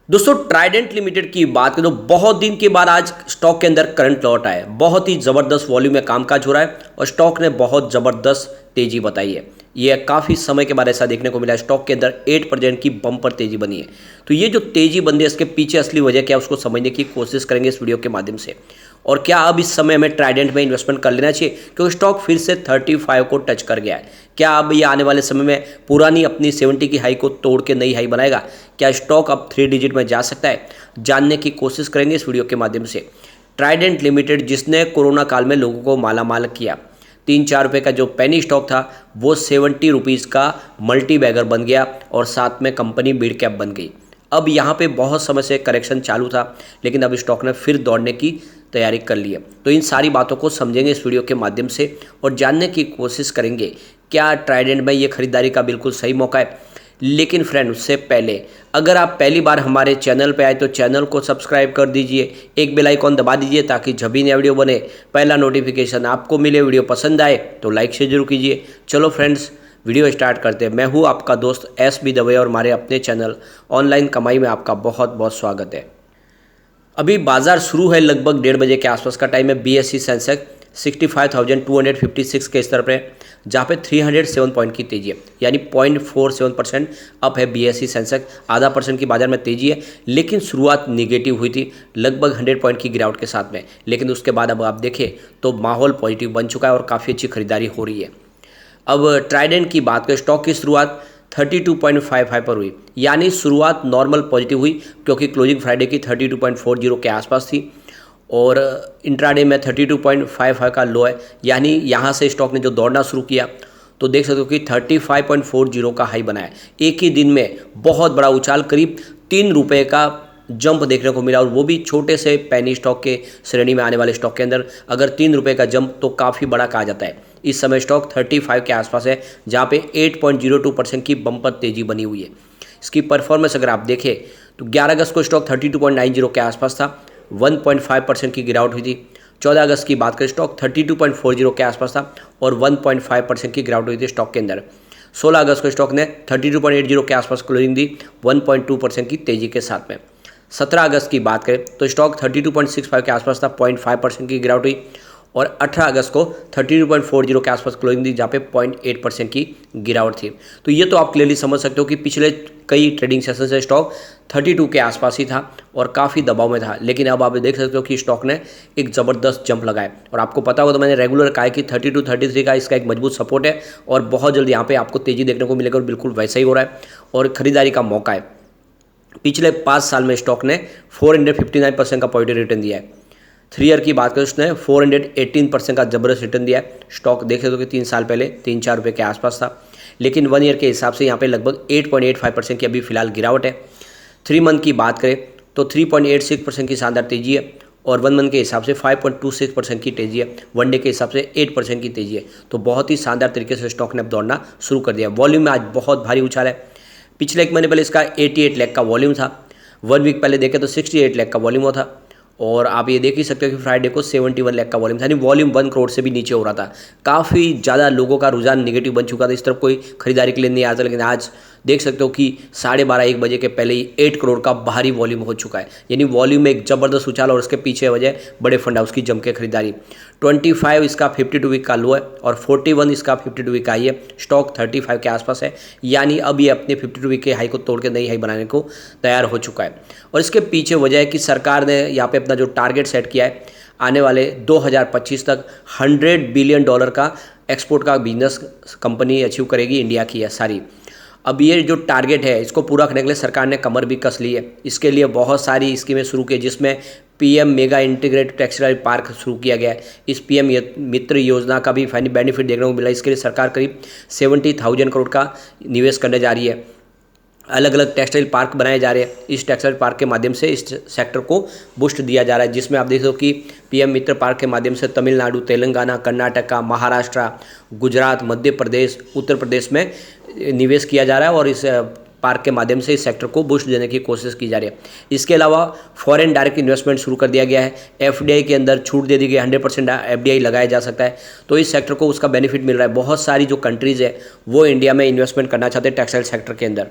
दोस्तों Trident limited की बात करें तो बहुत दिन के बाद आज स्टॉक के अंदर करंट लौट आया है। बहुत ही ज़बरदस्त वॉल्यूम में कामकाज हो रहा है और स्टॉक ने बहुत ज़बरदस्त तेज़ी बताई है। ये काफ़ी समय के बाद ऐसा देखने को मिला है। स्टॉक के अंदर 8% की बम्पर तेज़ी बनी है। तो ये जो तेज़ी बन रही है इसके पीछे असली वजह क्या है उसको समझने की कोशिश करेंगे इस वीडियो के माध्यम से। और क्या अब इस समय हमें ट्राइडेंट में इन्वेस्टमेंट कर लेना चाहिए क्योंकि स्टॉक फिर से 35 को टच कर गया है। क्या अब ये आने वाले समय में पुरानी अपनी 70 की हाई को तोड़ के नई हाई बनाएगा? क्या स्टॉक अब 3 डिजिट में जा सकता है? जानने की कोशिश करेंगे इस वीडियो के माध्यम से। ट्राइडेंट लिमिटेड जिसने कोरोना काल में लोगों को मालामाल किया, 3-4 रुपये का जो पेनी स्टॉक था वो 70 रुपीज़ का मल्टी बैगर बन गया और साथ में कंपनी मिड कैप बन गई। अब यहाँ पे बहुत समय से करेक्शन चालू था लेकिन अब स्टॉक ने फिर दौड़ने की तैयारी कर ली है। तो इन सारी बातों को समझेंगे इस वीडियो के माध्यम से और जानने की कोशिश करेंगे क्या ट्राइडेंट में ये खरीदारी का बिल्कुल सही मौका है। लेकिन फ्रेंड उससे पहले अगर आप पहली बार हमारे चैनल पे आए तो चैनल को सब्सक्राइब कर दीजिए, एक बेल आइकॉन दबा दीजिए ताकि जब भी नया वीडियो बने पहला नोटिफिकेशन आपको मिले। वीडियो पसंद आए तो लाइक शेयर जरूर कीजिए। चलो फ्रेंड्स वीडियो स्टार्ट करते हैं। मैं हूँ आपका दोस्त SB दवे और हमारे अपने चैनल ऑनलाइन कमाई में आपका बहुत बहुत स्वागत है। अभी बाजार शुरू है, लगभग 1:30 बजे के आसपास का टाइम है। BSE सेंसेक्स 65,256 के स्तर पर जहाँ पे 307 पॉइंट की तेजी है, यानी 0.47% अप है। BSE सेंसेक्स आधा % की बाजार में तेजी है लेकिन शुरुआत निगेटिव हुई थी लगभग 100 पॉइंट की गिरावट के साथ में। लेकिन उसके बाद अब आप देखें तो माहौल पॉजिटिव बन चुका है और काफ़ी अच्छी खरीदारी हो रही है। अब ट्राइडेंट की बात करें, स्टॉक की शुरुआत 32.55 पर हुई, यानी शुरुआत नॉर्मल पॉजिटिव हुई क्योंकि क्लोजिंग फ्राइडे की 32.40 के आसपास थी और इंट्राडे में 32.55 का लो है। यानी यहाँ से स्टॉक ने जो दौड़ना शुरू किया तो देख सकते हो कि 35.40 का हाई बनाया। एक ही दिन में बहुत बड़ा उछाल, करीब 3 रुपये का जंप देखने को मिला और वो भी छोटे से पैनी स्टॉक के श्रेणी में आने वाले स्टॉक के अंदर अगर 3 रुपये का जंप तो काफ़ी बड़ा कहा जाता है। इस समय स्टॉक 35 के आसपास है जहाँ पे 8.02% की बम्पर तेजी बनी हुई है। इसकी परफॉर्मेंस अगर आप देखें तो 11 अगस्त को स्टॉक 32.90 के आसपास था, 1.5% की गिरावट हुई थी। 14 अगस्त की बात करें स्टॉक 32.40 के आसपास था और 1.5% की गिरावट हुई थी स्टॉक के अंदर। 16 अगस्त को स्टॉक ने 32.80 के आसपास क्लोजिंग दी 1.2% की तेजी के साथ में। 17 अगस्त की बात करें तो स्टॉक 32.65 के आसपास था, 0.5% की गिरावट हुई और 18 अगस्त को 32.40 के आसपास क्लोजिंग दी जहाँ पे 0.8% की गिरावट थी। तो ये तो आप क्लियरली समझ सकते हो कि पिछले कई ट्रेडिंग सेशन से स्टॉक 32 के आसपास ही था और काफ़ी दबाव में था। लेकिन अब आप देख सकते हो कि स्टॉक ने एक ज़बरदस्त जंप लगाया और आपको पता होगा तो मैंने रेगुलर कहा है कि 32-33 का इसका एक मजबूत सपोर्ट है और बहुत जल्द यहाँ पे आपको तेज़ी देखने को मिलेगा और बिल्कुल वैसा ही हो रहा है और खरीदारी का मौका है। पिछले 5 साल में स्टॉक ने 459% का पॉजिटिव रिटर्न दिया है। 3 ईयर की बात करें उसने 418% का जबरदस्त रिटर्न दिया है। स्टॉक देख सकते हो कि 3 साल पहले 3-4 रुपये के आसपास था लेकिन 1 ईयर के हिसाब से यहाँ पे लगभग 8.85% की अभी फिलहाल गिरावट है। 3 मंथ की बात करें तो 3.86% की शानदार तेजी है और 1 मंथ के हिसाब से 5.26% की तेजी है। 1 डे के हिसाब से 8% की तेजी है। तो बहुत ही शानदार तरीके से स्टॉक ने अब दौड़ना शुरू कर दिया। वॉल्यूम में आज बहुत भारी उछाल है। पिछले 1 महीने पहले इसका 88 लाख का वॉल्यूम था, 1 वीक पहले देखें तो 68 लाख का वॉल्यूम हुआ था और आप ये देख ही सकते हो कि फ्राइडे को 71 लाख का वॉल्यूम था, यानी वॉल्यूम 1 करोड़ से भी नीचे हो रहा था। काफ़ी ज़्यादा लोगों का रुझान नेगेटिव बन चुका था, इस तरफ कोई खरीदारी के लिए नहीं आता। लेकिन आज देख सकते हो कि 12:30-1 बजे के पहले ही 8 करोड़ का भारी वॉल्यूम हो चुका है, यानी वॉल्यूम में एक ज़बरदस्त उछाल और उसके पीछे वजह बड़े फंड हाउस की जम के खरीदारी। 25 इसका 52 वीक का लो है और 41 इसका 52 वीक का हाई है। स्टॉक 35 के आसपास है, यानी अब ये अपने 52 वीक के हाई को तोड़ के नई हाई बनाने को तैयार हो चुका है। और इसके पीछे वजह है कि सरकार ने यहाँ पे अपना जो टारगेट सेट किया है आने वाले 2025 तक $100 बिलियन का एक्सपोर्ट का बिजनेस कंपनी अचीव करेगी, इंडिया की है सारी। अब ये जो टारगेट है इसको पूरा करने के लिए सरकार ने कमर भी कस ली है। इसके लिए बहुत सारी स्कीमें शुरू की जिसमें PM mega integrated textile park शुरू किया गया है। इस PM मित्र योजना का भी बेनिफिट देखने को मिला। इसके लिए सरकार करीब 70,000 करोड़ का निवेश करने जा रही है। अलग अलग टेक्सटाइल पार्क बनाए जा रहे हैं। इस टेक्सटाइल पार्क के माध्यम से इस सेक्टर को बूस्ट दिया जा रहा है, जिसमें आप देख सकते हो कि PM मित्र पार्क के माध्यम से तमिलनाडु, तेलंगाना, कर्नाटका, महाराष्ट्र, गुजरात, मध्य प्रदेश, उत्तर प्रदेश में निवेश किया जा रहा है और इस पार्क के माध्यम से इस सेक्टर को बूस्ट देने की कोशिश की जा रही है। इसके अलावा फॉरेन डायरेक्ट इन्वेस्टमेंट शुरू कर दिया गया है। FDI के अंदर छूट दे दी गई, 100% FDI लगाया जा सकता है, तो इस सेक्टर को उसका बेनिफिट मिल रहा है। बहुत सारी जो कंट्रीज़ है वो इंडिया में इन्वेस्टमेंट करना चाहते हैं टेक्सटाइल सेक्टर के अंदर।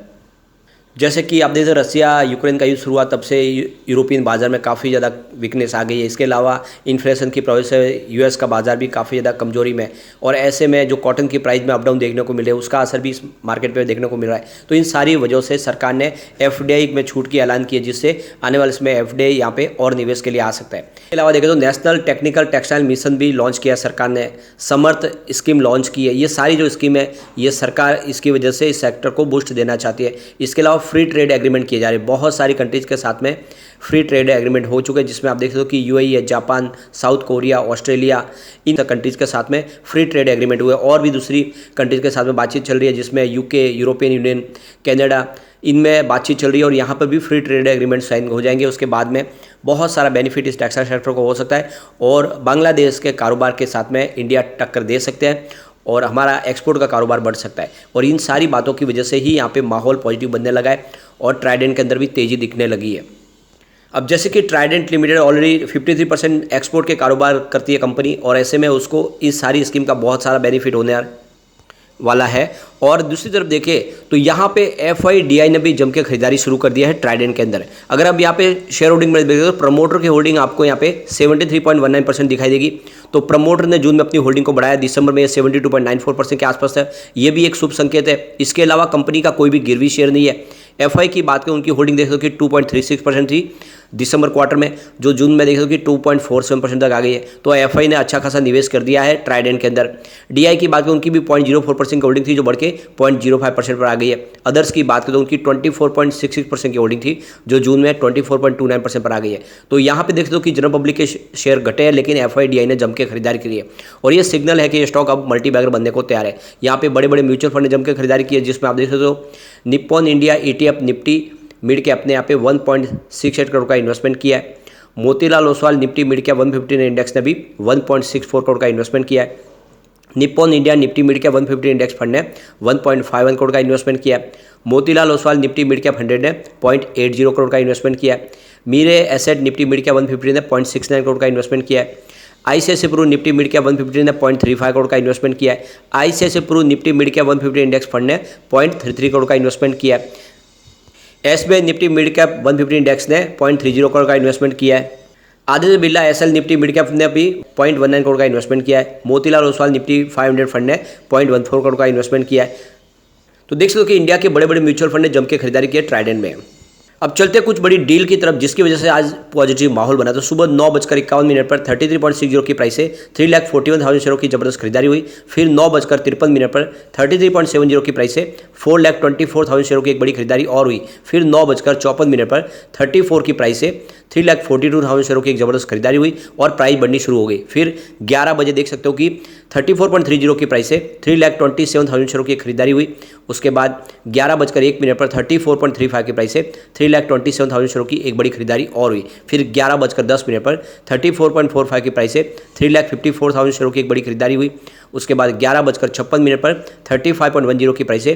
जैसे कि आप देखते हैं रसिया यूक्रेन का युद्ध शुरू हुआ तब से यूरोपियन बाज़ार में काफ़ी ज़्यादा वीकनेस आ गई है। इसके अलावा इन्फ्लेशन की वजह से यूएस का बाज़ार भी काफ़ी ज़्यादा कमजोरी में, और ऐसे में जो कॉटन की प्राइस में अप डाउन देखने को मिले उसका असर भी इस मार्केट पे देखने को मिल रहा है। तो इन सारी वजहों से सरकार ने एफडीआई में छूट की ऐलान की है, जिससे आने वाले समय एफडीआई यहाँ पे और निवेश के लिए आ सकता है। इसके अलावा देखें तो नेशनल टेक्निकल टेक्सटाइल मिशन भी लॉन्च किया सरकार ने, समर्थ स्कीम लॉन्च की है। ये सारी जो स्कीम है ये सरकार इसकी वजह से इस सेक्टर को बूस्ट देना चाहती है। इसके अलावा फ्री ट्रेड एग्रीमेंट किए जा रहे हैं, बहुत सारी कंट्रीज़ के साथ में फ्री ट्रेड एग्रीमेंट हो चुके हैं, जिसमें आप देख सकते हो कि यूएई है, जापान, साउथ कोरिया, ऑस्ट्रेलिया, इन कंट्रीज़ के साथ में फ्री ट्रेड एग्रीमेंट हुए। और भी दूसरी कंट्रीज़ के साथ में बातचीत चल रही है, जिसमें यूके, यूरोपियन यूनियन, कनाडा, इनमें बातचीत चल रही है और यहाँ पर भी फ्री ट्रेड एग्रीमेंट साइन हो जाएंगे। उसके बाद में बहुत सारा बेनिफिट इस टेक्सटाइल सेक्टर को हो सकता है और बांग्लादेश के कारोबार के साथ में इंडिया टक्कर दे सकते हैं और हमारा एक्सपोर्ट का कारोबार बढ़ सकता है। और इन सारी बातों की वजह से ही यहाँ पे माहौल पॉजिटिव बनने लगा है और ट्राइडेंट के अंदर भी तेज़ी दिखने लगी है। अब जैसे कि ट्राइडेंट लिमिटेड ऑलरेडी 53% एक्सपोर्ट के कारोबार करती है कंपनी, और ऐसे में उसको इस सारी स्कीम का बहुत सारा बेनिफिट होने वाला है। और दूसरी तरफ देखें तो यहाँ पे एफआईडीआई ने भी जम के खरीदारी शुरू कर दिया है ट्राइडेंट के अंदर। अगर आप यहाँ पे शेयर होल्डिंग में देखें तो प्रमोटर की होल्डिंग आपको यहाँ पे 73.19% दिखाई देगी। तो प्रमोटर ने जून में अपनी होल्डिंग को बढ़ाया, दिसंबर में ये 72.94% के आसपास है, ये भी एक शुभ संकेत है। इसके अलावा कंपनी का कोई भी गिरवी शेयर नहीं है। एफआई की बात करें, उनकी होल्डिंग देख सकते हो कि 2.36% थी दिसंबर क्वार्टर में, जो जून में देख सकते हो कि 2.47% तक आ गई है। तो एफआई ने अच्छा खासा निवेश कर दिया है ट्राइडेंट के अंदर। डीआई की बात करें, उनकी भी 0.04% की होल्डिंग थी, जो बढ़ के 0.05% पर आ गई है। अदर्स की बात करें तो उनकी 24.66% की होल्डिंग थी, जो जून में 24.29% पर आ गई है। तो यहाँ पे देख सकते हो कि जनरल पब्लिक के शेयर घटे हैं, लेकिन एफआईडीआई ने जम के खरीदारी की है और ये सिग्नल है कि ये स्टॉक अब मल्टीबैगर बनने को तैयार है। यहाँ पे बड़े बड़े म्यूचुअल फंड ने जम के खरीदारी की है, जिसमें आप देख सकते हो Nippon India ETF Nifty mid cap ने यहाँ पे 1.68 करोड़ का इन्वेस्टमेंट किया है। Motilal Oswal Nifty mid cap 150 index ने भी 1.64 करोड़ का इन्वेस्टमेंट किया है। Nippon India Nifty mid cap 150 index fund ने 1.51 करोड़ का इन्वेस्टमेंट किया है। Motilal Oswal Nifty mid cap 100 ने 0.80 करोड़ का इन्वेस्टमेंट किया है। मीरे एसेट निफ्टी मिड कैप 150 ने 0.69 करोड़ का इन्वेस्टमेंट किया है। ICICI Pru Nifty mid cap 150 ने 0.35 करोड़ का इन्वेस्टमेंट किया है। ICICI Pru Nifty mid cap 150 index fund ने 0.33 करोड़ का इन्वेस्टमेंट किया है। SBI Nifty mid cap 150 index ने 0.30 करोड़ का इन्वेस्टमेंट किया है। Aditya Birla SL Nifty mid cap ने भी 0.19 करोड़ का इन्वेस्टमेंट किया है। मोतीलाल ओसवाल निफ्टी 500 फंड ने 0.14 करोड़ का इन्वेस्टमेंट किया है। तो देख सकते हो कि इंडिया के बड़े बड़े म्यूचुअल फंड ने जम के खरीदारी की है ट्राइडेंट में। अब चलते कुछ बड़ी डील की तरफ, जिसकी वजह से आज पॉजिटिव माहौल बना। तो सुबह 9:51 पर 33.60 की प्राइस से 3,41,000 शेयरों की जबरदस्त खरीदारी हुई। फिर 9:53 पर 33.70 की प्राइस से 4,24,000 शेयरों की एक बड़ी खरीदारी और हुई। फिर 9:54 पर 34 की प्राइस से 3,42,000 शेयरों की एक जबरदस्त खरीदारी हुई और प्राइस बढ़नी शुरू हो गई। फिर 11 बजे देख सकते हो कि 34.30 की प्राइस से 3,27,000 शेयरों की खरीदारी हुई। उसके बाद 11:01 पर 34.35 की प्राइस से 3,27,000 शेयरों की एक बड़ी खरीदारी और हुई। फिर 11:10 पर 34.45 की प्राइस से 3,54,000 शेयरों की एक बड़ी खरीदारी हुई। उसके बाद 11:56 पर 35.10 की प्राइस से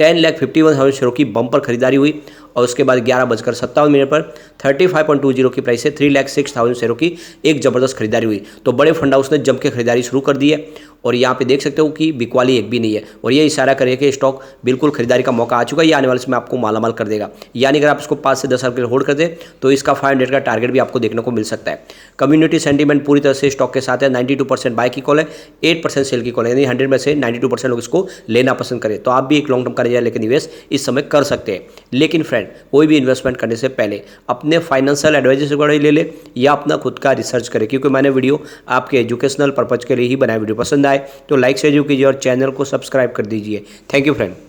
10,51,000 शेयरों की बम्पर खरीदारी हुई और उसके बाद 11:57 पर 35.20 की प्राइस से 3,06,000 शेयरों की एक जबरदस्त खरीदारी हुई। तो बड़े फंड हाउस ने जम के खरीदारी शुरू कर दी है और यहाँ पे देख सकते हो कि बिकवाली एक भी नहीं है और ये इशारा करे कि स्टॉक बिल्कुल खरीदारी का मौका आ चुका है। ये आने वाले समय आपको मालामाल कर देगा। यानी अगर आप इसको 5 से 10 साल के लिए होल्ड कर दें तो इसका 500 का टारगेट भी आपको देखने को मिल सकता है। कम्युनिटी सेंटीमेंट पूरी तरह से स्टॉक के साथ है। 92% बाय की कॉल है, 8% सेल की कॉल है, यानी 100 में से 92% लोग इसको लेना पसंद करें। तो आप भी एक लॉन्ग टर्म का लेकर निवेश इस समय कर सकते हैं। लेकिन फ्रेंड, कोई भी इन्वेस्टमेंट करने से पहले अपने फाइनेंशियल एडवाइजर से बड़ा ले ले या अपना खुद का रिसर्च करें, क्योंकि मैंने वीडियो आपके एजुकेशनल पर्पज के लिए ही बनाया। वीडियो पसंद आए तो लाइक शेयर कीजिए और चैनल को सब्सक्राइब कर दीजिए। Thank you friend.